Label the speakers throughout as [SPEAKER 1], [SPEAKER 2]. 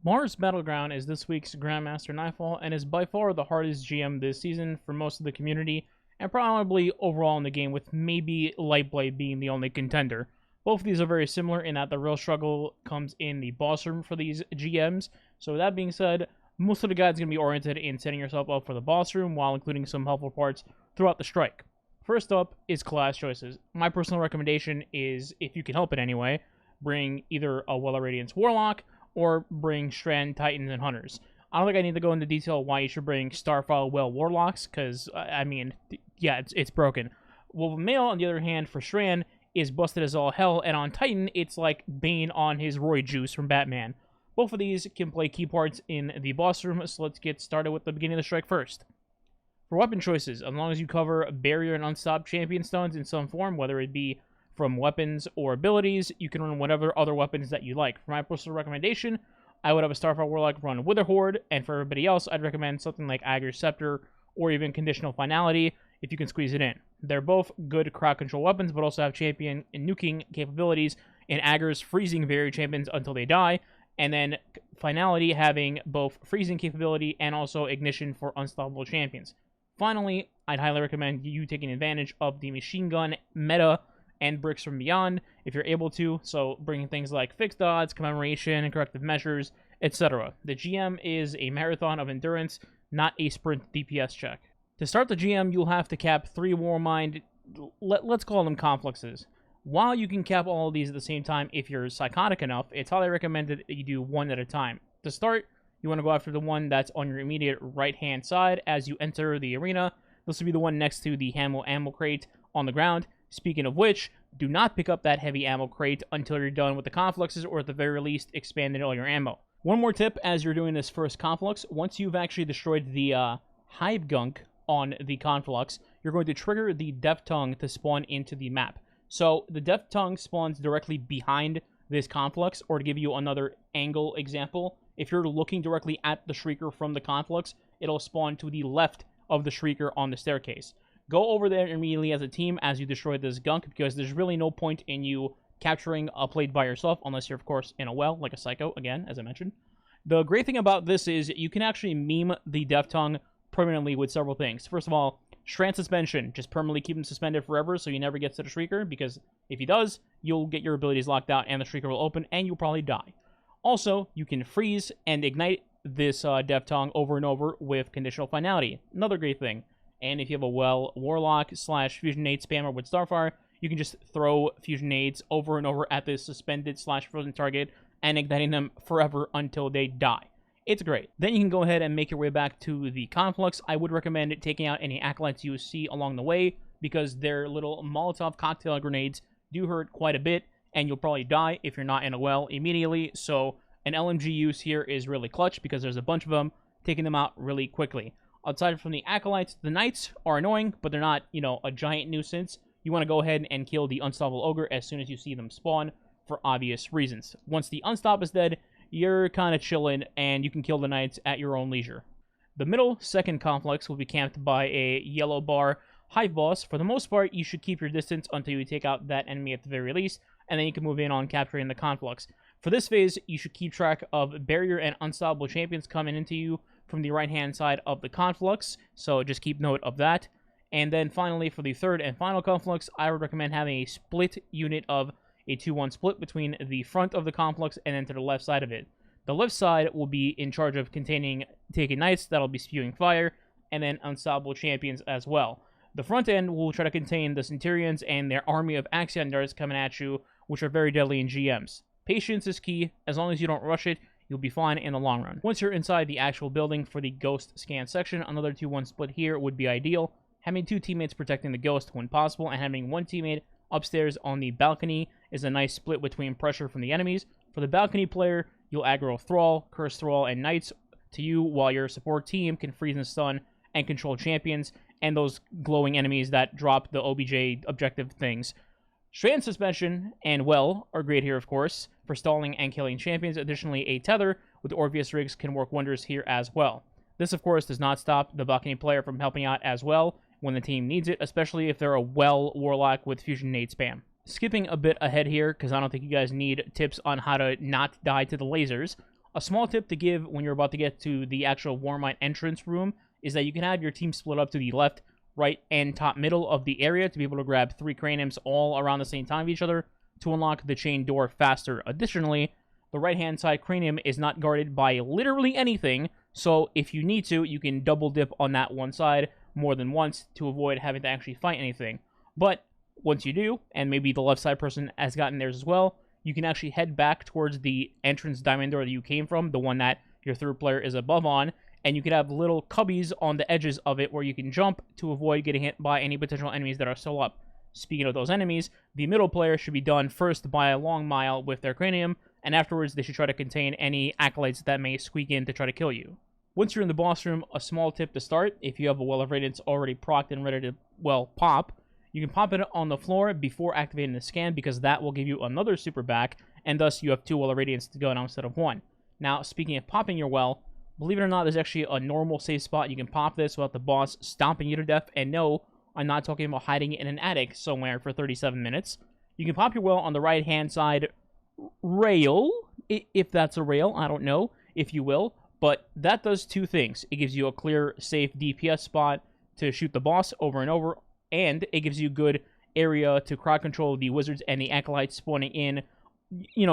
[SPEAKER 1] Mars Battleground is this week's Grandmaster Nightfall and is by far the hardest GM this season for most of the community, and probably overall in the game, with maybe Lightblade being the only contender. Both of these are very similar in that the real struggle comes in the boss room for these GMs. So with that being said, most of the guide's going to be oriented in setting yourself up for the boss room while including some helpful parts throughout the strike. First up is class choices. My personal recommendation is, if you can help it anyway, bring either a Well of Radiance Warlock or bring Strand Titans and Hunters. I don't think I need to go into detail why you should bring Starfile Well Warlocks, because, I mean, yeah, it's broken. Well, Mail, on the other hand, for Strand, is busted as all hell, and on Titan, it's like Bane on his Roy Juice from Batman. Both of these can play key parts in the boss room, so let's get started with the beginning of the strike first. For weapon choices, as long as you cover Barrier and Unstopped Champion Stones in some form, whether it be from weapons or abilities, you can run whatever other weapons that you like. For my personal recommendation, I would have a Starfire Warlock run Wither Horde, and for everybody else, I'd recommend something like Ager's Scepter or even Conditional Finality if you can squeeze it in. They're both good crowd control weapons, but also have champion and nuking capabilities in Ager's freezing Barrier champions until they die, and then Finality having both freezing capability and also ignition for unstoppable champions. Finally, I'd highly recommend you taking advantage of the machine gun meta and Bricks from Beyond if you're able to, so bringing things like fixed odds, commemoration, and corrective measures, etc. The GM is a marathon of endurance, not a sprint DPS check. To start the GM, you'll have to cap 3 Warmind, let's call them Confluxes. While you can cap all of these at the same time if you're psychotic enough, it's highly recommended that you do one at a time. To start, you want to go after the one that's on your immediate right-hand side as you enter the arena. This will be the one next to the ammo crate on the ground. Speaking of which, do not pick up that heavy ammo crate until you're done with the Confluxes, or at the very least, expanded all your ammo. One more tip as you're doing this first Conflux: once you've actually destroyed the Hive Gunk on the Conflux, you're going to trigger the Death Tongue to spawn into the map. So the Death Tongue spawns directly behind this Conflux, or to give you another angle example, if you're looking directly at the Shrieker from the Conflux, it'll spawn to the left of the Shrieker on the staircase. Go over there immediately as a team as you destroy this gunk, because there's really no point in you capturing a plate by yourself, unless you're, of course, in a well, like a Psycho, again, as I mentioned. The great thing about this is you can actually meme the Death Tongue permanently with several things. First of all, Strand Suspension. Just permanently keep him suspended forever so he never gets to the Shrieker, because if he does, you'll get your abilities locked out and the Shrieker will open and you'll probably die. Also, you can freeze and ignite this Death Tongue over and over with Conditional Finality. Another great thing. And if you have a Warlock / Fusion Nade spammer with Starfire, you can just throw Fusion Nades over and over at this suspended / frozen target and igniting them forever until they die. It's great. Then you can go ahead and make your way back to the Conflux. I would recommend taking out any Acolytes you see along the way, because their little Molotov cocktail grenades do hurt quite a bit, and you'll probably die if you're not in a well immediately. So an LMG use here is really clutch, because there's a bunch of them, taking them out really quickly. Aside from the Acolytes, the Knights are annoying, but they're not, a giant nuisance. You want to go ahead and kill the Unstoppable Ogre as soon as you see them spawn, for obvious reasons. Once the Unstop is dead, you're kind of chilling, and you can kill the Knights at your own leisure. The middle, second Conflux will be camped by a yellow bar Hive boss. For the most part, you should keep your distance until you take out that enemy at the very least, and then you can move in on capturing the Conflux. For this phase, you should keep track of Barrier and Unstoppable champions coming into you from the right-hand side of the Conflux, so just keep note of that. And then finally, for the third and final Conflux, I would recommend having a split unit of a 2-1 split between the front of the Conflux and then to the left side of it. The left side will be in charge of taking Knights that'll be spewing fire, and then Unstoppable champions as well. The front end will try to contain the Centurions and their army of Axion darts coming at you, which are very deadly in GMs. Patience is key. As long as you don't rush it, you'll be fine in the long run. Once you're inside the actual building for the Ghost scan section, another 2-1 split here would be ideal. Having 2 teammates protecting the Ghost when possible, and having 1 teammate upstairs on the balcony is a nice split between pressure from the enemies. For the balcony player, you'll aggro Thrall, Curse Thrall, and Knights to you, while your support team can freeze and stun and control champions and those glowing enemies that drop the OBJ objective things. Strand Suspension and Well are great here, of course, for stalling and killing champions. Additionally, a Tether with Orpheus Rigs can work wonders here as well. This, of course, does not stop the balcony player from helping out as well when the team needs it, especially if they're a Well Warlock with Fusion Nade spam. Skipping a bit ahead here, because I don't think you guys need tips on how to not die to the lasers, A small tip to give when you're about to get to the actual Warmind entrance room is that you can have your team split up to the left, right, and top middle of the area to be able to grab 3 craniums all around the same time of each other to unlock the chain door faster. Additionally, the right-hand side cranium is not guarded by literally anything, so if you need to, you can double dip on that one side more than once to avoid having to actually fight anything. But once you do, and maybe the left side person has gotten theirs as well, you can actually head back towards the entrance diamond door that you came from, the one that your third player is above on, and you can have little cubbies on the edges of it where you can jump to avoid getting hit by any potential enemies that are still up. Speaking of those enemies, the middle player should be done first by a long mile with their cranium, and afterwards they should try to contain any acolytes that may squeak in to try to kill you. Once you're in the boss room, a small tip to start, if you have a Well of Radiance already procced and ready to, well, pop, you can pop it on the floor before activating the scan because that will give you another super back, and thus you have 2 Well of Radiance to go now instead of 1. Now, speaking of popping your well, believe it or not, there's actually a normal safe spot. You can pop this without the boss stomping you to death, and no, I'm not talking about hiding in an attic somewhere for 37 minutes. You can pop your well on the right-hand side rail, if that's a rail, I don't know, if you will, but that does 2 things. It gives you a clear, safe DPS spot to shoot the boss over and over, and it gives you good area to crowd control the wizards and the acolytes spawning in,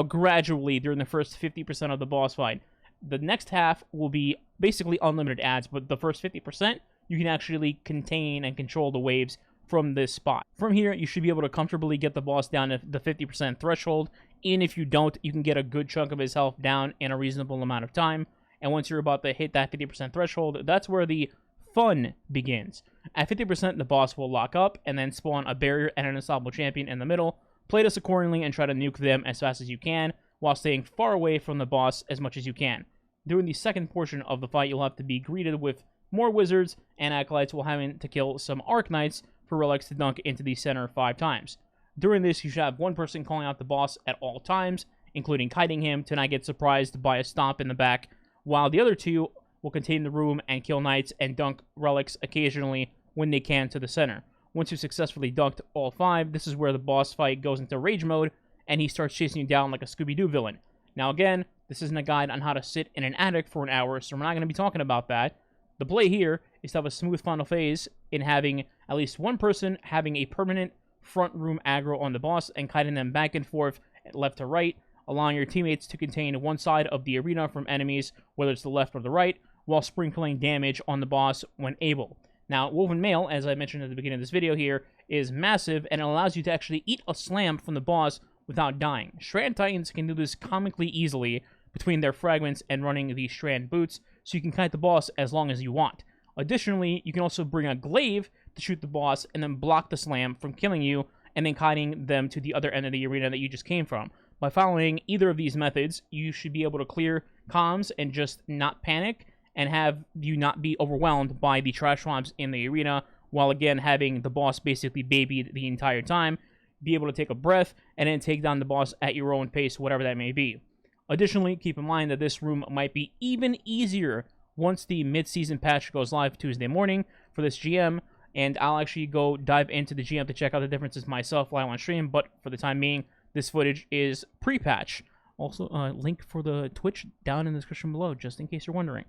[SPEAKER 1] gradually during the first 50% of the boss fight. The next half will be basically unlimited ads, but the first 50%, you can actually contain and control the waves from this spot. From here, you should be able to comfortably get the boss down to the 50% threshold, and if you don't, you can get a good chunk of his health down in a reasonable amount of time, and once you're about to hit that 50% threshold, that's where the fun begins. At 50%, the boss will lock up, and then spawn a barrier and an unstoppable champion in the middle. Play this accordingly and try to nuke them as fast as you can, while staying far away from the boss as much as you can. During the second portion of the fight, you'll have to be greeted with more wizards and acolytes while having to kill some Arc Knights for relics to dunk into the center 5 times. During this, you should have one person calling out the boss at all times, including kiting him to not get surprised by a stomp in the back, while the other 2 will contain the room and kill knights and dunk relics occasionally when they can to the center. Once you've successfully dunked all 5, this is where the boss fight goes into rage mode, and he starts chasing you down like a Scooby-Doo villain. Now again, this isn't a guide on how to sit in an attic for an hour, so we're not going to be talking about that. The play here is to have a smooth final phase in having at least one person having a permanent front room aggro on the boss and kiting them back and forth left to right, allowing your teammates to contain one side of the arena from enemies, whether it's the left or the right, while sprinkling damage on the boss when able. Now, Woven Mail, as I mentioned at the beginning of this video here, is massive, and it allows you to actually eat a slam from the boss without dying. Strand Titans can do this comically easily between their fragments and running the Strand Boots, so you can kite the boss as long as you want. Additionally, you can also bring a Glaive to shoot the boss and then block the slam from killing you, and then kiting them to the other end of the arena that you just came from. By following either of these methods, you should be able to clear comms and just not panic, and have you not be overwhelmed by the trash swamps in the arena, while again having the boss basically babied the entire time, be able to take a breath, and then take down the boss at your own pace, whatever that may be. Additionally, keep in mind that this room might be even easier once the mid-season patch goes live Tuesday morning for this GM, and I'll actually go dive into the GM to check out the differences myself while on stream, but for the time being, this footage is pre-patch. Also, link for the Twitch down in the description below, just in case you're wondering.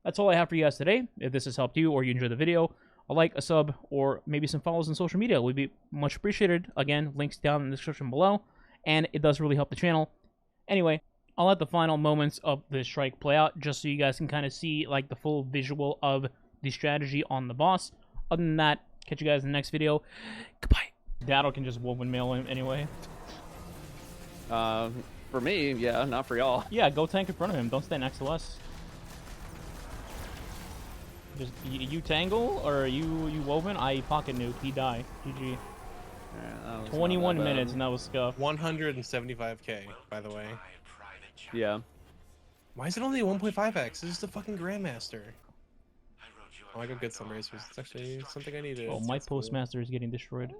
[SPEAKER 1] That's all I have for you guys today. If this has helped you or you enjoyed the video, a like, a sub, or maybe some follows on social media would be much appreciated. Again, links down in the description below, and it does really help the channel. Anyway, I'll let the final moments of the strike play out, just so you guys can kind of see like the full visual of the strategy on the boss. Other than that, catch you guys in the next video. Goodbye. Daddle can just Woven Mail him anyway.
[SPEAKER 2] For me, yeah, not for y'all.
[SPEAKER 1] Yeah, go tank in front of him. Don't stay next to us. Just you tangle or you Woven. I pocket nuke. He die. GG.
[SPEAKER 2] Yeah,
[SPEAKER 1] 21 minutes and that was scuffed.
[SPEAKER 3] 175k, by the way.
[SPEAKER 2] Yeah.
[SPEAKER 3] Why is it only 1.5x? This is the fucking Grandmaster. Oh, I got good some racers. It's actually something I needed.
[SPEAKER 1] Oh, my Postmaster is getting destroyed.